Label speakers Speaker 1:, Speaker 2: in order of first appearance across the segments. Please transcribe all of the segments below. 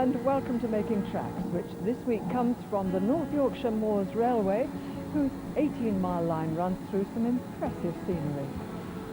Speaker 1: and welcome to Making Tracks, which this week comes from the North Yorkshire Moors Railway, whose 18-mile line runs through some impressive scenery.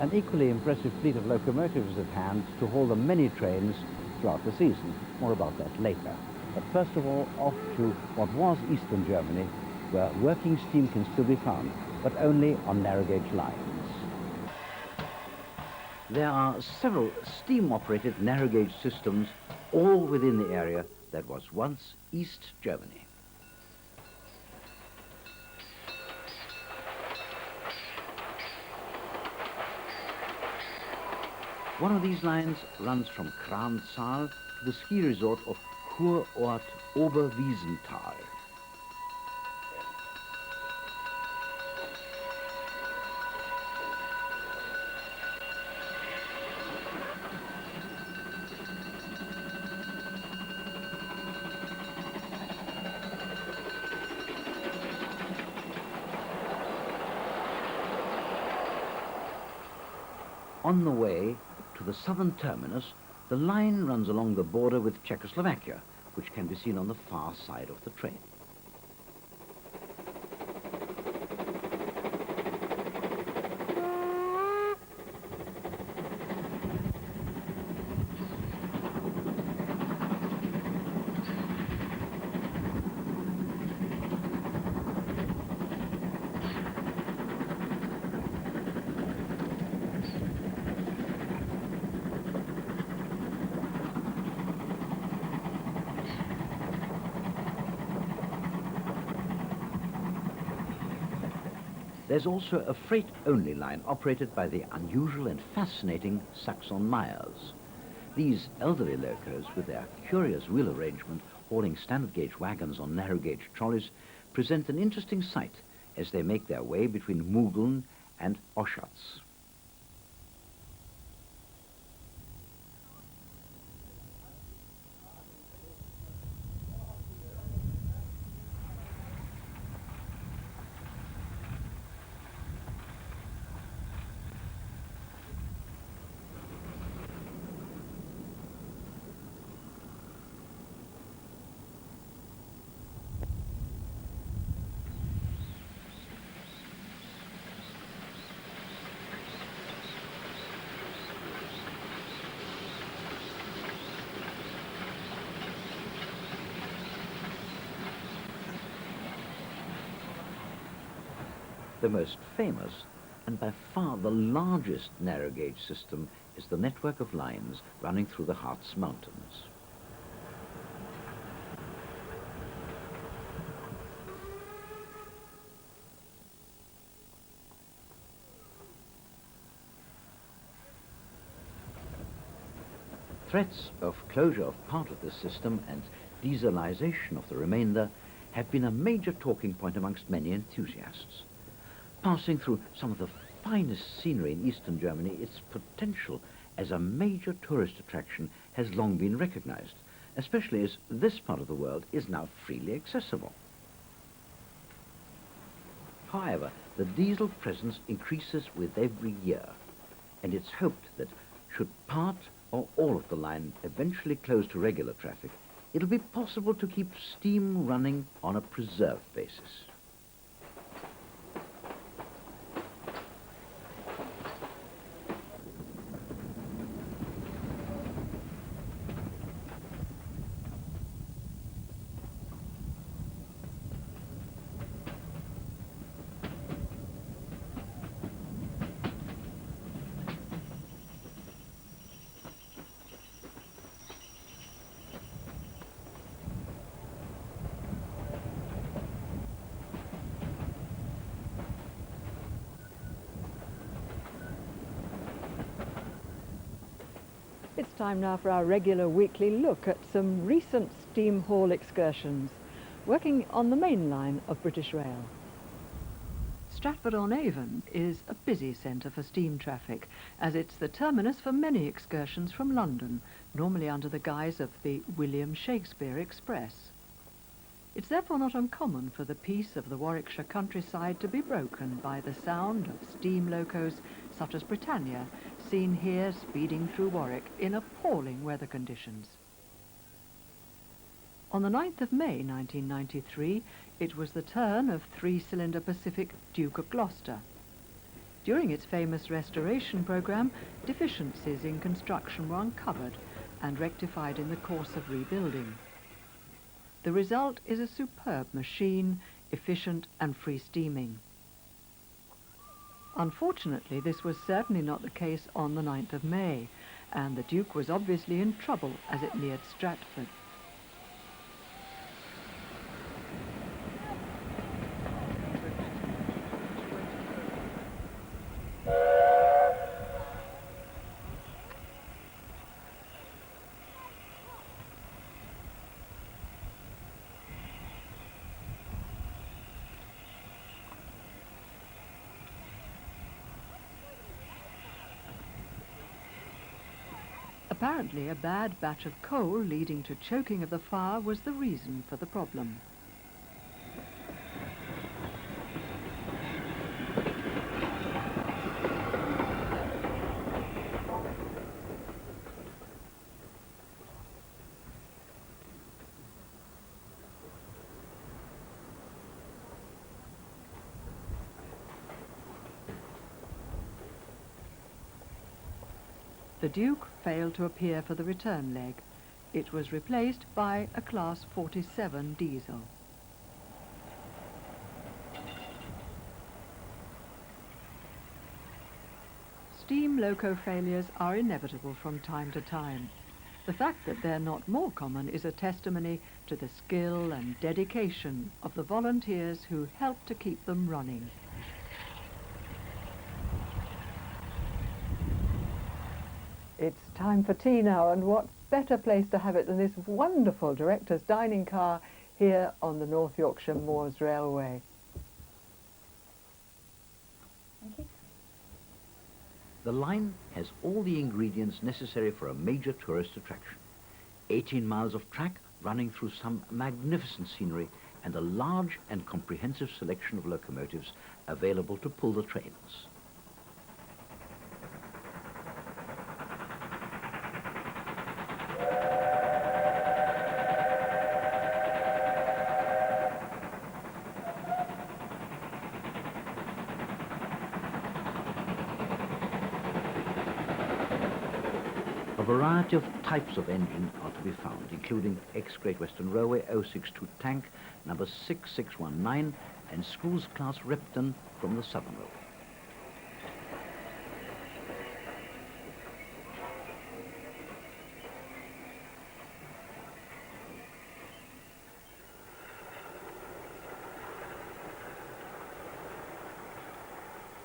Speaker 2: An equally impressive fleet of locomotives at hand to haul the many trains throughout the season. More about that later. But first of all, off to what was Eastern Germany, where working steam can still be found, but only on narrow gauge lines. There are several steam-operated narrow gauge systems all within the area that was once East Germany. One of these lines runs from Kranzahl to the ski resort of Kurort Oberwiesenthal. On the way to the southern terminus, the line runs along the border with Czechoslovakia, which can be seen on the far side of the train. There's also a freight-only line operated by the unusual and fascinating Saxon-Myers. These elderly locos, with their curious wheel arrangement, hauling standard-gauge wagons on narrow-gauge trolleys, present an interesting sight as they make their way between Mugeln and Oschatz. The most famous and by far the largest narrow gauge system is the network of lines running through the Harz Mountains. Threats of closure of part of this system and dieselization of the remainder have been a major talking point amongst many enthusiasts. Passing through some of the finest scenery in Eastern Germany, its potential as a major tourist attraction has long been recognized, especially as this part of the world is now freely accessible. However, the diesel presence increases with every year, and it's hoped that should part or all of the line eventually close to regular traffic, it'll be possible to keep steam running on a preserved basis.
Speaker 1: It's time now for our regular weekly look at some recent steam haul excursions, working on the main line of British Rail. Stratford-on-Avon is a busy centre for steam traffic, as it's the terminus for many excursions from London, normally under the guise of the William Shakespeare Express. It's therefore not uncommon for the peace of the Warwickshire countryside to be broken by the sound of steam locos such as Britannia, seen here speeding through Warwick in appalling weather conditions. On the 9th of May 1993, it was the turn of three-cylinder Pacific Duke of Gloucester. During its famous restoration program, deficiencies in construction were uncovered and rectified in the course of rebuilding. The result is a superb machine, efficient and free steaming. Unfortunately, this was certainly not the case on the 9th of May, and the Duke was obviously in trouble as it neared Stratford. Apparently, a bad batch of coal leading to choking of the fire was the reason for the problem. The Duke failed to appear for the return leg. It was replaced by a Class 47 diesel. Steam loco failures are inevitable from time to time. The fact that they're not more common is a testimony to the skill and dedication of the volunteers who help to keep them running. It's time for tea now, and what better place to have it than this wonderful director's dining car here on the North Yorkshire Moors Railway.
Speaker 3: Thank you.
Speaker 2: The line has all the ingredients necessary for a major tourist attraction. 18 miles of track running through some magnificent scenery and a large and comprehensive selection of locomotives available to pull the trains. A variety of types of engine are to be found, including ex-Great Western Railway 062 tank number 6619 and Screws class Repton from the Southern Railway.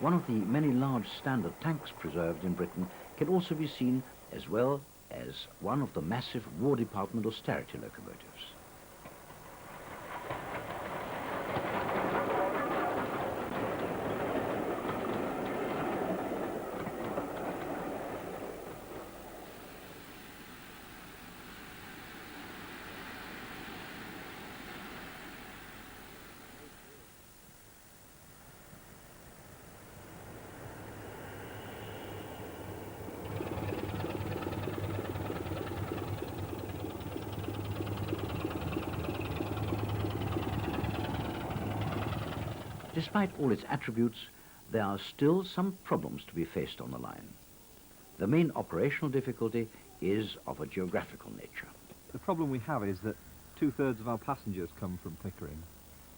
Speaker 2: One of the many large standard tanks preserved in Britain can also be seen as well as one of the massive War Department austerity locomotives. Despite all its attributes, there are still some problems to be faced on the line. The main operational difficulty is of a geographical nature.
Speaker 4: The problem we have is that 2/3 of our passengers come from Pickering,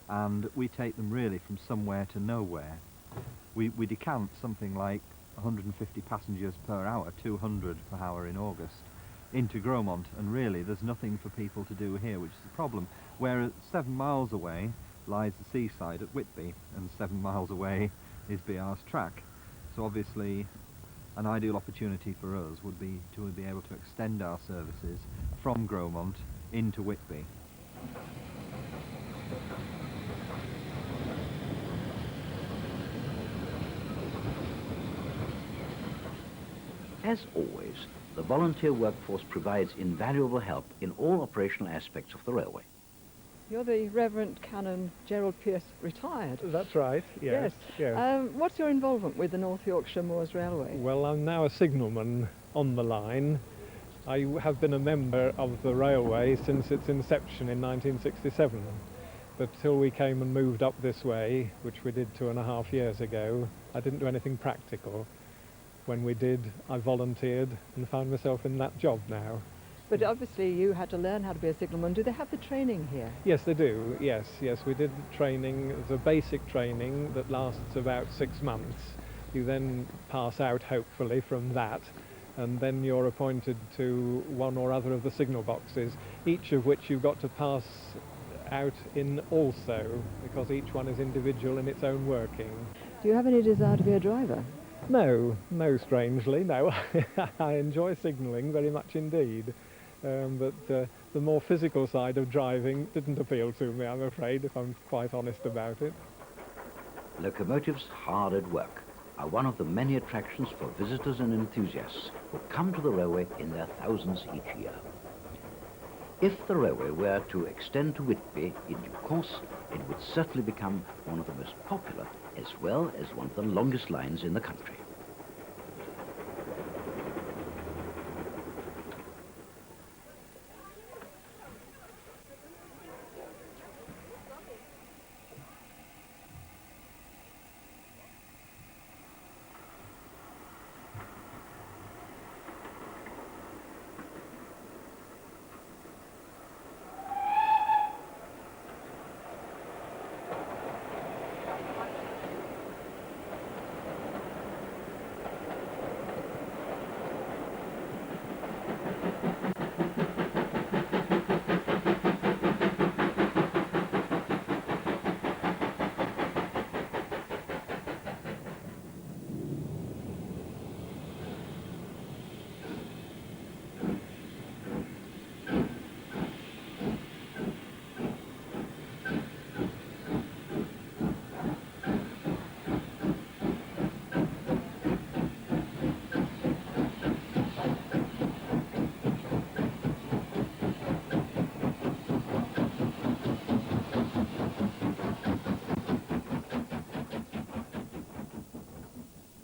Speaker 4: and we take them really from somewhere to nowhere. We decant something like 150 passengers per hour, 200 per hour in August, into Gromont, and really there's nothing for people to do here, which is a problem. Whereas 7 miles away lies the seaside at Whitby, and 7 miles away is BR's track. So obviously an ideal opportunity for us would be to be able to extend our services from Gromont into Whitby.
Speaker 2: As always, the volunteer workforce provides invaluable help in all operational aspects of the railway.
Speaker 1: You're the Reverend Canon Gerald Pierce, retired.
Speaker 5: That's right, yes.
Speaker 1: What's your involvement with the North Yorkshire Moors Railway?
Speaker 5: Well, I'm now a signalman on the line.
Speaker 3: I have been a member of the railway since its inception in 1967, but till we came and moved up this way, which we did 2.5 years ago, I didn't do anything practical. When we did, I volunteered and found myself in that job now.
Speaker 1: But obviously you had to learn how to be a signalman. Do they have the training here?
Speaker 3: Yes, they do. Yes, we did training, the basic training that lasts about 6 months. You then pass out, hopefully, from that, and then you're appointed to one or other of the signal boxes, each of which you've got to pass out in also, because each one is individual in its own working.
Speaker 1: Do you have any desire to be a driver?
Speaker 3: No, strangely, no. I enjoy signalling very much indeed. But the more physical side of driving didn't appeal to me, I'm afraid, if I'm quite honest about it.
Speaker 2: Locomotives hard at work are one of the many attractions for visitors and enthusiasts who come to the railway in their thousands each year. If the railway were to extend to Whitby in due course, it would certainly become one of the most popular as well as one of the longest lines in the country.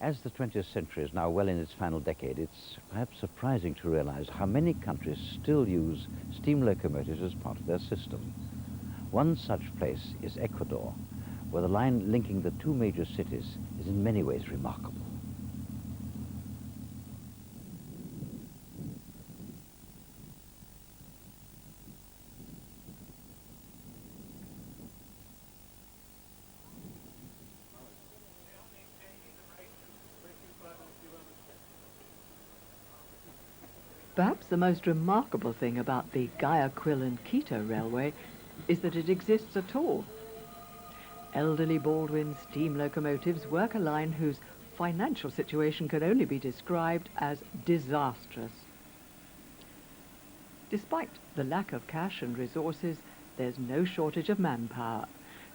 Speaker 2: As the 20th century is now well in its final decade, it's perhaps surprising to realize how many countries still use steam locomotives as part of their system. One such place is Ecuador, where the line linking the two major cities is in many ways remarkable.
Speaker 1: Perhaps the most remarkable thing about the Guayaquil and Quito Railway is that it exists at all. Elderly Baldwin steam locomotives work a line whose financial situation can only be described as disastrous. Despite the lack of cash and resources, there's no shortage of manpower,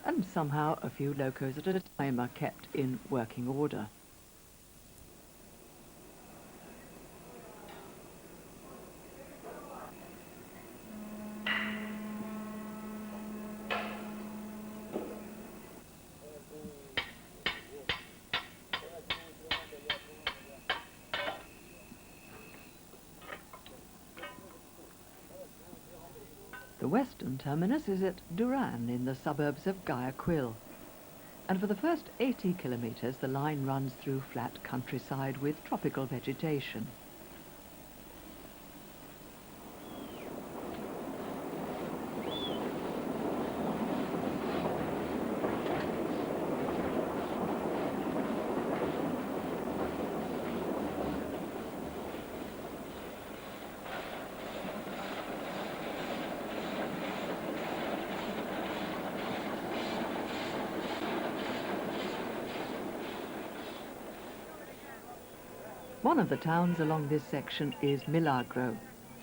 Speaker 1: and somehow a few locos at a time are kept in working order. The western terminus is at Duran in the suburbs of Guayaquil. And for the first 80 kilometres, the line runs through flat countryside with tropical vegetation. One of the towns along this section is Milagro,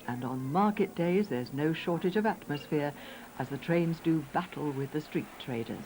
Speaker 1: and on market days there's no shortage of atmosphere as the trains do battle with the street traders.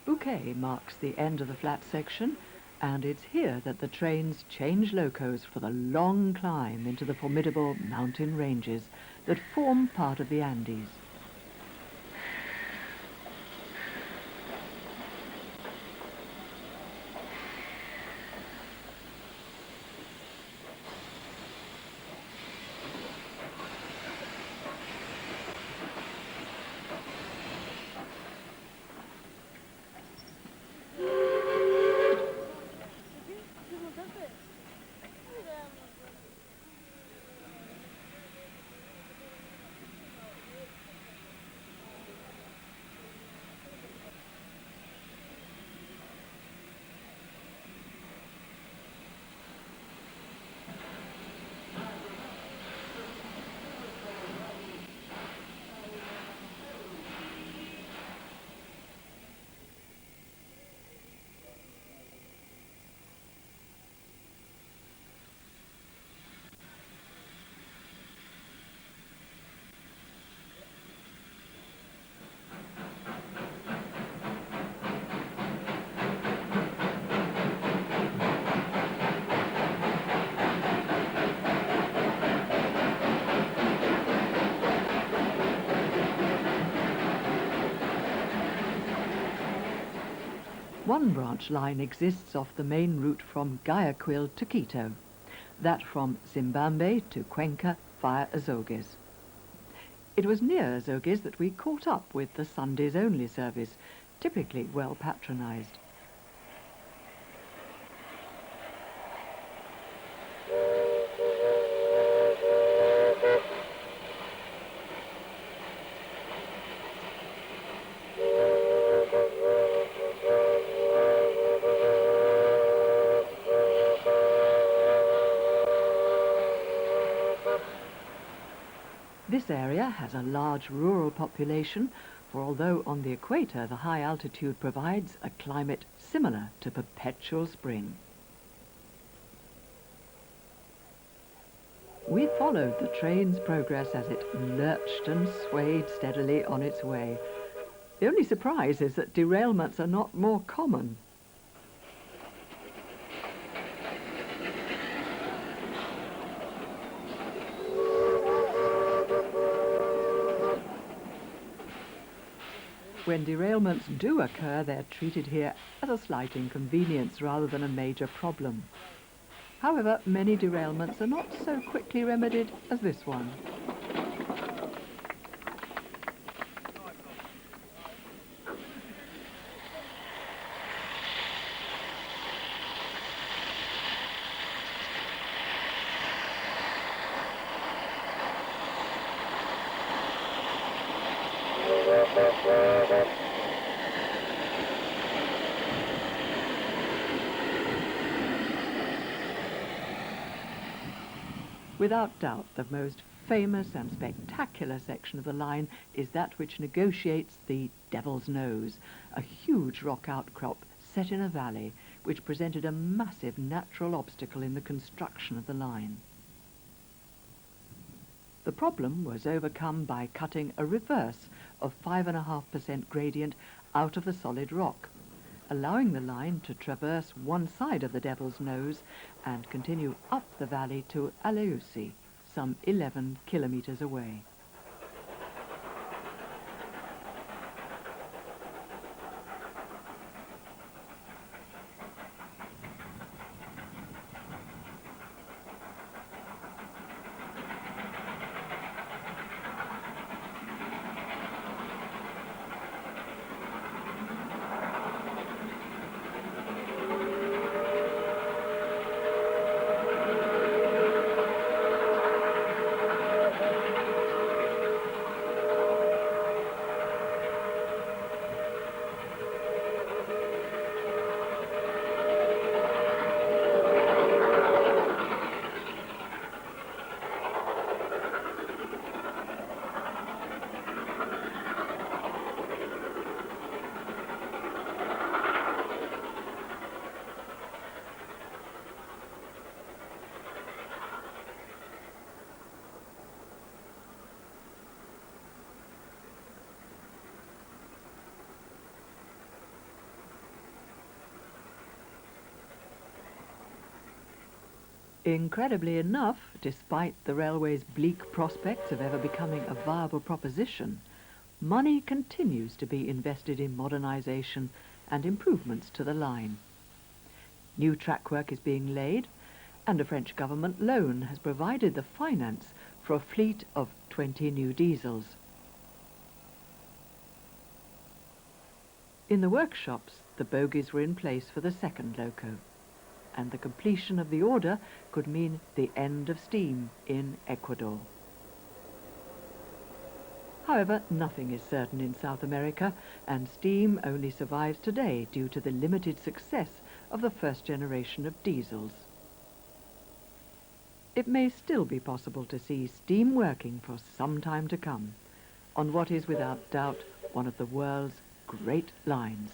Speaker 1: Bouquet marks the end of the flat section, and it's here that the trains change locos for the long climb into the formidable mountain ranges that form part of the Andes. One branch line exists off the main route from Guayaquil to Quito, that from Zimbabwe to Cuenca via Azogues. It was near Azogues that we caught up with the Sundays only service, typically well patronized. This area has a large rural population, for although on the equator the high altitude provides a climate similar to perpetual spring. We followed the train's progress as it lurched and swayed steadily on its way. The only surprise is that derailments are not more common. When derailments do occur, they're treated here as a slight inconvenience rather than a major problem. However, many derailments are not so quickly remedied as this one. Without doubt, the most famous and spectacular section of the line is that which negotiates the Devil's Nose, a huge rock outcrop set in a valley which presented a massive natural obstacle in the construction of the line. The problem was overcome by cutting a reverse of 5.5% gradient out of the solid rock, allowing the line to traverse one side of the Devil's Nose and continue up the valley to Aleusi, some 11 kilometers away. Incredibly enough, despite the railway's bleak prospects of ever becoming a viable proposition, money continues to be invested in modernisation and improvements to the line. New track work is being laid, and a French government loan has provided the finance for a fleet of 20 new diesels. In the workshops, the bogies were in place for the second loco, and the completion of the order could mean the end of steam in Ecuador. However, nothing is certain in South America, and steam only survives today due to the limited success of the first generation of diesels. It may still be possible to see steam working for some time to come on what is without doubt one of the world's great lines.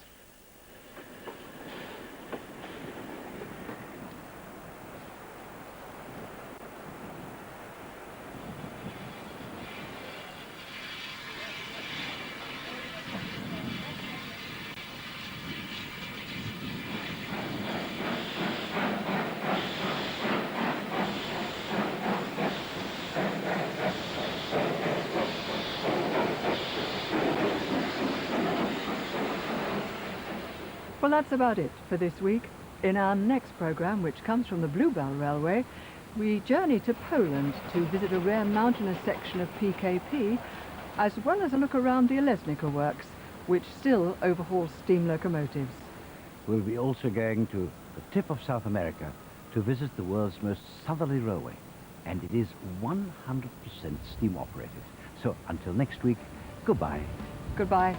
Speaker 1: Well, that's about it for this week. In our next programme, which comes from the Bluebell Railway, we journey to Poland to visit a rare mountainous section of PKP, as well as a look around the Olesnica works, which still overhaul steam locomotives.
Speaker 5: We'll be also going to the tip of South America to visit the world's most southerly railway, and it is 100% steam operated. So until next week, goodbye.
Speaker 1: Goodbye.